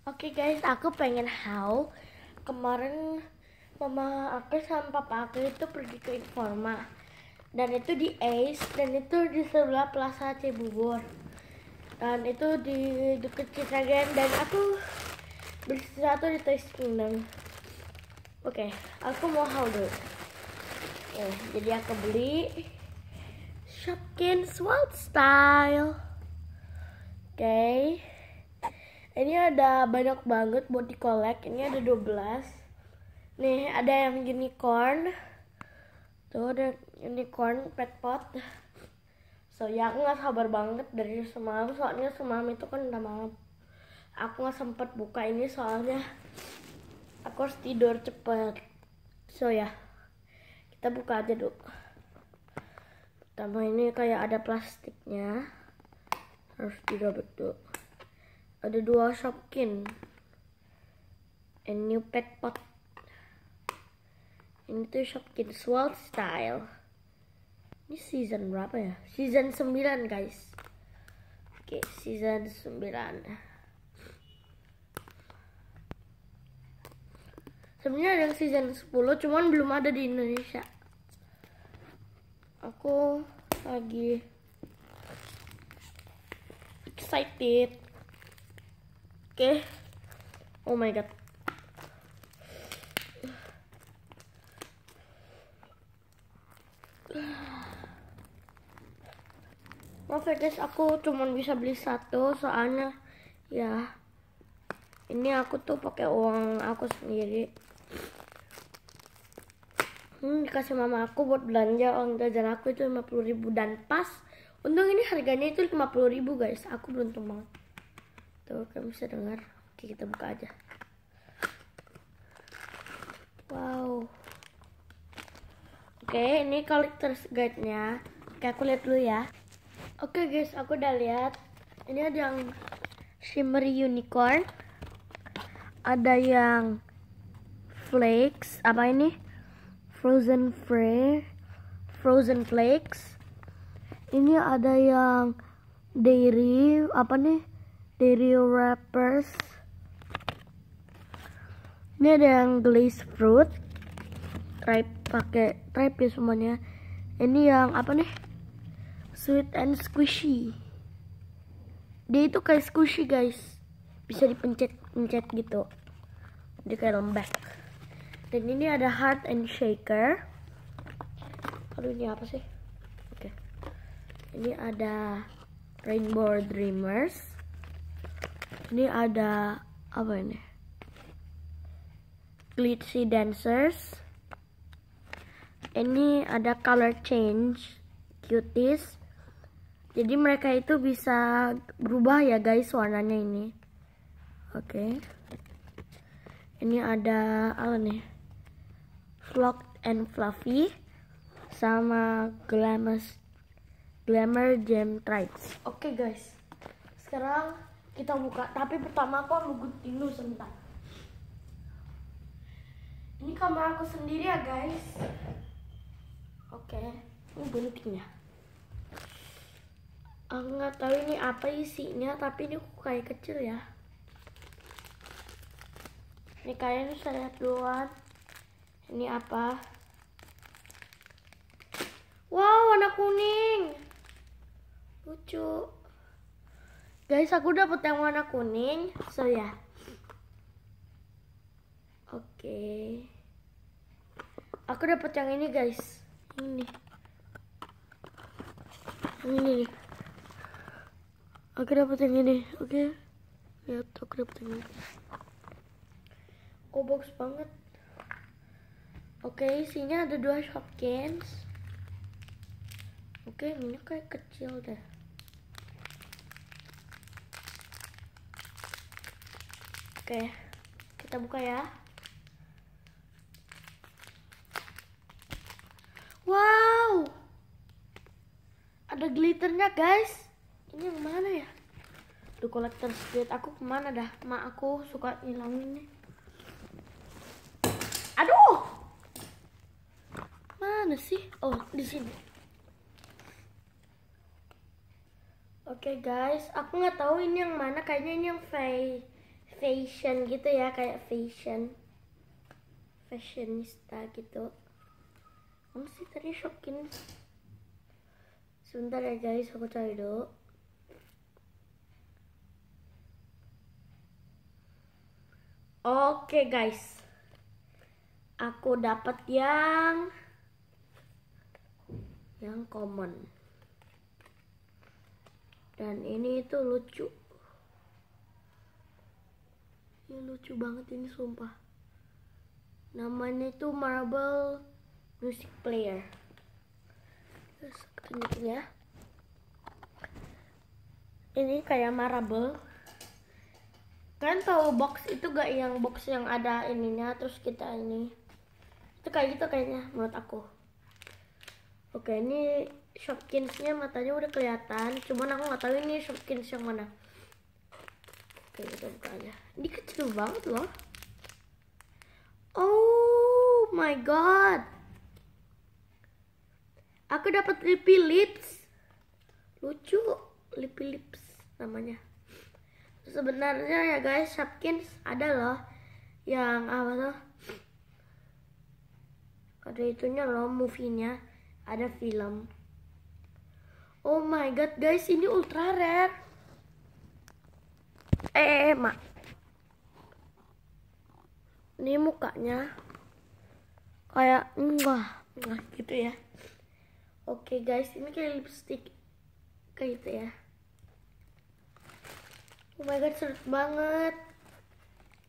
Oke guys, aku pengen haul. Kemarin mama aku sama papa aku itu pergi ke Informa. Dan itu di Ace, dan itu di sebelah Plaza Cibubur. Dan itu di dekat Cisagen, dan aku beli sesuatu di Toys Kingdom. Oke, aku mau haul dulu. Jadi aku beli Shopkins Wild Style. Oke. Ini ada banyak banget buat dikolek. Ini ada 12. Nih, ada yang unicorn. Tuh, ada unicorn pet pot. So, ya aku gak sabar banget dari semalam. Soalnya semalam itu kan udah malam. Aku gak sempet buka ini soalnya aku harus tidur cepet. So, ya. Kita buka aja dulu. Pertama ini kayak ada plastiknya. Harus dirobek dulu. Ada 2 Shopkin and new pet pot. Ini tuh Shopkin Wild Style. Ini season berapa ya? Season 9 guys. Oke, season 9. Sebenarnya ada yang season 10, cuman belum ada di Indonesia. Aku lagi excited. Oke. Oh my god. Maaf ya guys, aku cuma bisa beli satu soalnya ya ini aku tuh pakai uang aku sendiri. Dikasih mama aku buat belanja, uang jajan aku itu 50.000 dan pas. Untung ini harganya itu 50.000 guys. Aku beruntung banget. Tuh, kalian bisa dengar. Oke, kita buka aja. Wow. Oke, ini collector's guide-nya. Oke, aku lihat dulu ya. Oke guys, aku udah lihat. Ini ada yang shimmery unicorn. Ada yang flakes. Apa ini? Frozen flakes. Ini ada yang dairy. Apa nih? Dairy wrappers. Ini ada yang glazed fruit. Pakai tripe ya semuanya. Ini yang apa nih? Sweet and squishy. Dia itu kayak squishy guys. Bisa dipencet gitu. Dia kayak lembek. Dan ini ada heart and shaker. Aduh, ini apa sih? Oke. Ini ada rainbow dreamers. Ini ada apa ini? Glitzy dancers. Ini ada color change cuties. Jadi mereka itu bisa berubah ya guys warnanya ini. Oke. Ini ada apa nih? Flocked and fluffy sama glamour gem trites. Oke guys. Sekarang kita buka, tapi pertama aku mau gunting dulu sebentar. Ini kamar aku sendiri ya guys. Oke, ini guntingnya. Aku nggak tahu ini apa isinya, tapi ini kayak kecil ya. Ini kayaknya saya lihat duluan. Ini apa? Wow, warna kuning. Lucu. Guys, aku dapet yang warna kuning. So ya. Oke. Aku dapet yang ini guys. Ini. Ini nih. Aku dapet yang ini. Oke. Lihat, aku dapet yang ini. Oh, bagus banget. Oke, isinya ada 2 Shopkins. Oke, ini kayak kecil deh. Oke, kita buka ya. Wow, ada glitternya guys. Ini yang mana ya? Tuh collector spirit aku kemana dah? Mak aku suka ngilangin nih. Aduh, mana sih? Oh, di sini. Oke guys, aku nggak tahu ini yang mana. Kayaknya ini yang fashion gitu ya, kayak fashionista gitu. Apa sih tadi Shopkins? Sebentar ya guys, aku cari dulu. Oke guys, aku dapat yang common. Dan ini tuh lucu. Ini lucu banget ini sumpah. Namanya itu Marble Music Player. Terus tunjukin ya. Ini kayak marble. Kalian tahu box itu gak, yang box yang ada ininya terus kita ini. Itu kayak gitu kayaknya menurut aku. Oke, ini Shopkins-nya matanya udah kelihatan, cuman aku nggak tahu ini Shopkins yang mana. Oke, kita buka aja. Ini kecil banget loh. Oh my god. Aku dapat lippy lips. Lucu, lippy lips namanya. Sebenarnya ya guys, Shopkins ada loh yang apa tuh? Ada itunya loh, movie-nya. Ada film. Oh my god guys, ini ultra rare. Mak. Ini mukanya kayak enggak gitu ya. Oke guys, ini kayak lipstick kayak gitu ya. Oh my god, seru banget.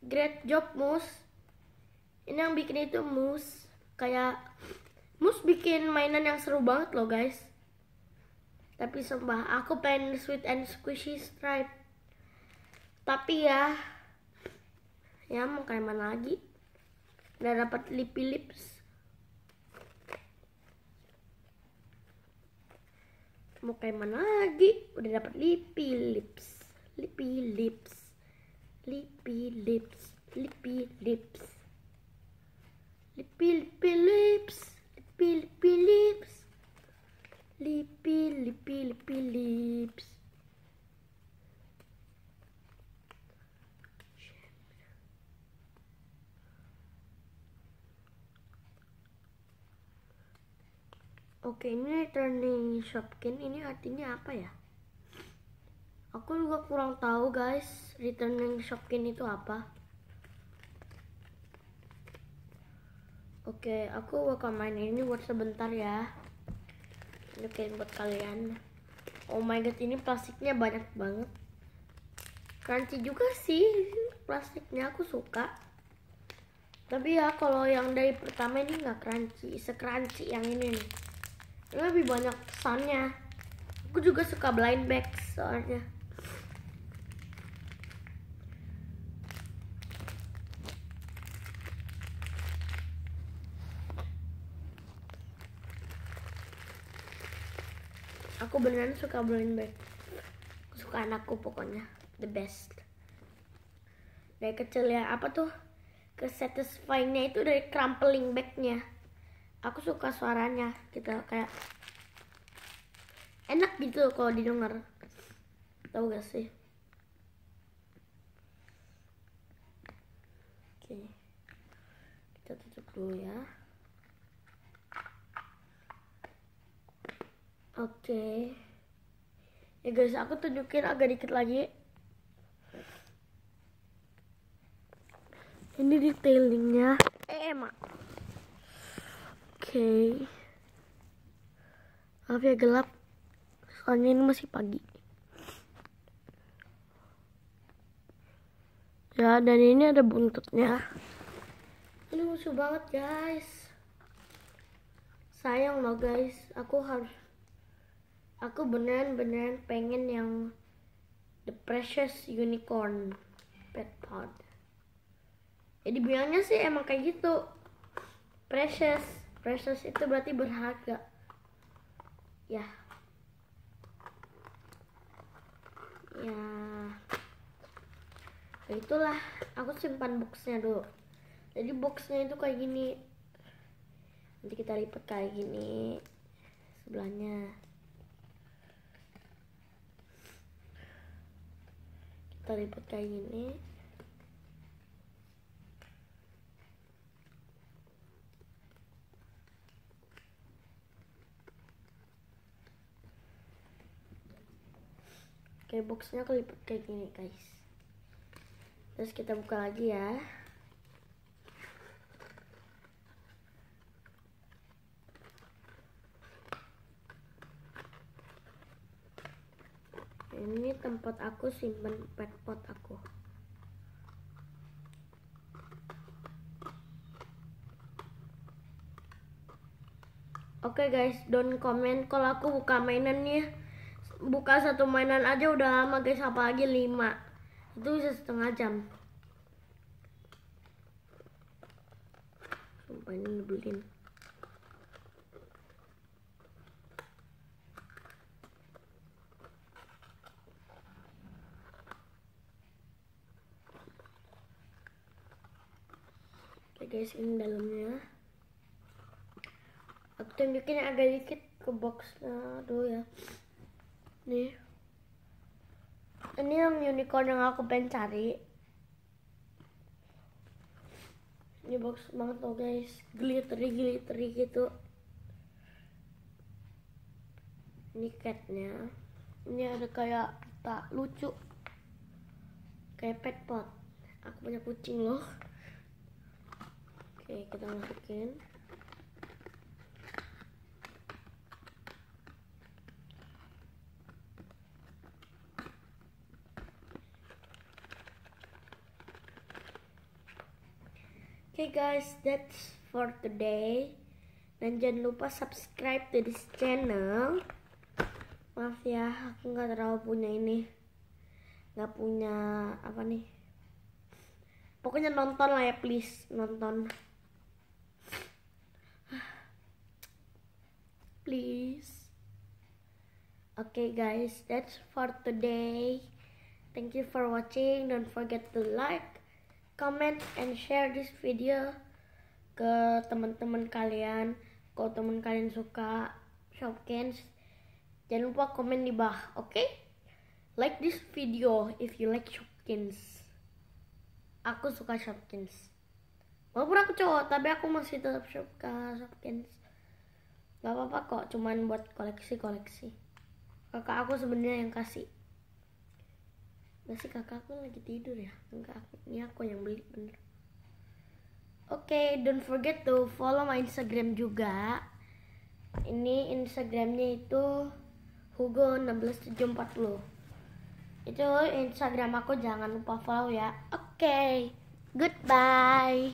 Great job Mus. Ini yang bikin itu Mus. Kayak Mus bikin mainan yang seru banget loh guys. Tapi sumpah aku pengen sweet and squishy stripe. Tapi ya mau kayak mana lagi. Udah dapat lippy lips. Mau kayak mana lagi. Udah dapat lippy lips. Lippy lips. Lippy lips. Lippy lips. Lippy lips. Lippy lips. Lippy lips. Oke, ini returning Shopkins, ini artinya apa ya? Aku juga kurang tahu guys, returning Shopkins itu apa. Oke, aku bakal main ini buat sebentar ya. Ini buat kalian. Oh my god, ini plastiknya banyak banget. Crunchy juga sih plastiknya, aku suka. Tapi ya kalau yang dari pertama ini nggak crunchy, se-crunchy yang ini nih. Ini lebih banyak kesannya. Aku juga suka blind bags soalnya. Aku beneran suka blind bag. Aku suka anakku pokoknya, the best. Dari kecil ya, apa tuh kesatisfyingnya itu dari crumpling bagnya. Aku suka suaranya gitu, kayak enak gitu kalau didengar. Tahu gak sih? Oke, kita tutup dulu ya. Oke. Ya guys, aku tunjukin agak dikit lagi. Ini detailingnya. Mak. Oke. Maaf ya gelap. Soalnya ini masih pagi. Ya, dan ini ada buntutnya. Ini lucu banget guys. Sayang loh guys, aku beneran pengen yang The Precious Unicorn Pet Pod. Jadi bilangnya sih emang kayak gitu. Precious itu berarti berharga. Ya. Itulah, aku simpan boxnya dulu. Jadi boxnya itu kayak gini. Nanti kita lipat kayak gini sebelahnya. Kita lipat kayak gini. Oke, boxnya kelipet kayak gini guys. Terus kita buka lagi ya. Ini tempat aku simpen pet pot aku. Oke guys, don't comment kalau aku buka mainannya. Buka satu mainan aja udah lama guys, apalagi 5. Itu bisa setengah jam. Sumpah ini nyebelin. Oke guys, ini dalamnya. Aku tunjukin agak dikit ke boxnya dulu ya. Nih, ini yang unicorn yang aku pengen cari. Ini box banget loh guys, glittery gitu. Ini catnya. Ini ada kayak tak lucu, kayak pet pot. Aku punya kucing loh. Oke, kita masukin. Okay guys, that's for today. Dan jangan lupa subscribe to this channel. Maaf ya, aku nggak terlalu punya ini, nggak punya apa nih. Pokoknya nonton lah ya, please nonton. Please. Okay guys, that's for today. Thank you for watching. Don't forget to like, comment, and share this video ke teman-teman kalian. Kalau teman kalian suka Shopkins, jangan lupa komen di bawah, okay? Like this video if you like Shopkins. Aku suka Shopkins. Walaupun aku cowok, tapi aku masih tetap suka Shopkins. Gak apa-apa kok, cuman buat koleksi-koleksi. Kakak aku sebenarnya yang kasih. Gak sih, kakak aku lagi tidur ya? Enggak, ini aku yang beli bener. Oke, don't forget to follow my Instagram juga. Ini Instagramnya itu Hugo16740. Itu Instagram aku, jangan lupa follow ya. Oke, goodbye.